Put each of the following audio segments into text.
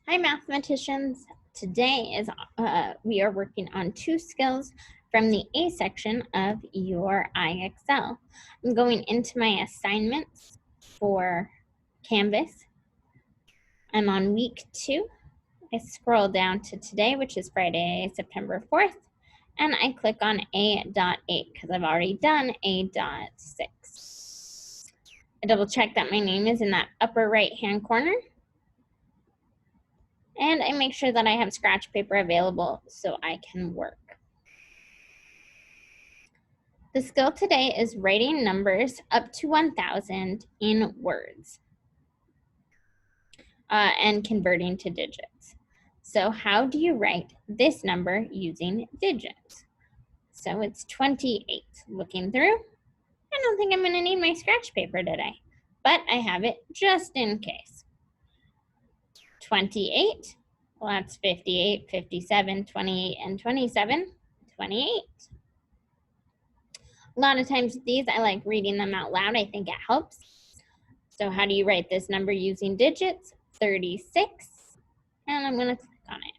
Hi mathematicians. Today we are working on two skills from the A section of your IXL. I'm going into my assignments for Canvas. I'm on week 2. I scroll down to today, which is Friday, September 4th, and I click on A.8 because I've already done A.6. I double check that my name is in that upper right hand corner. And I make sure that I have scratch paper available so I can work. The skill today is writing numbers up to 1,000 in words and converting to digits. So how do you write this number using digits? So it's 28. Looking through, I don't think I'm going to need my scratch paper today, but I have it just in case. 28. Well, that's 58, 57, 28, and 27, 28. A lot of times with these, I like reading them out loud. I think it helps. So how do you write this number using digits? 36, and I'm going to click on it.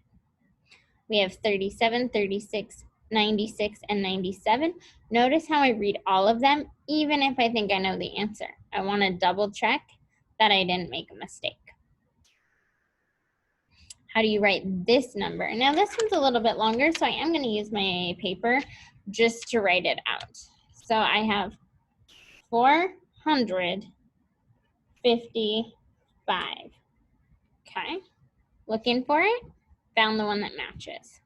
We have 37, 36, 96, and 97. Notice how I read all of them, even if I think I know the answer. I want to double check that I didn't make a mistake. How do you write this number? Now this one's a little bit longer, so I am going to use my paper just to write it out. So I have 455. Okay, looking for it, found the one that matches.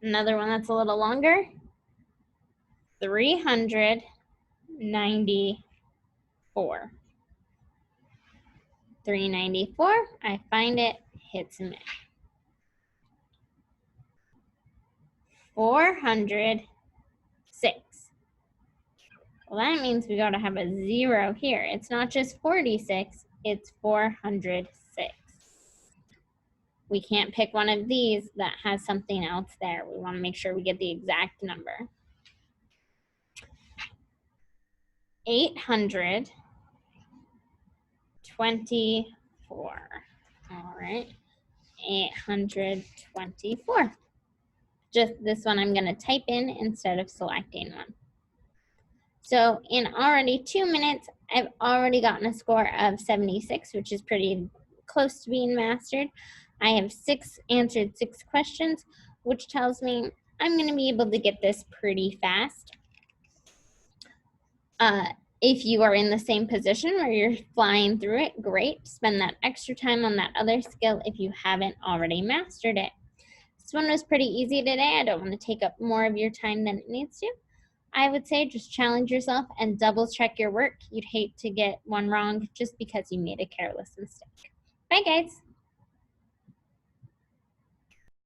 Another one that's a little longer, 394. 394, I find it, hit submit. 406. Well, that means we gotta have a 0 here. It's not just 46, it's 406. We can't pick one of these that has something else there. We wanna make sure we get the exact number. 824. All right, 824. Just this one I'm going to type in instead of selecting one. So in already 2 minutes, I've already gotten a score of 76, which is pretty close to being mastered. I have answered 6 questions, which tells me I'm going to be able to get this pretty fast. If you are in the same position where you're flying through it, great. Spend that extra time on that other skill if you haven't already mastered it. This one was pretty easy today. I don't want to take up more of your time than it needs to. I would say just challenge yourself and double check your work. You'd hate to get one wrong just because you made a careless mistake. Bye, guys.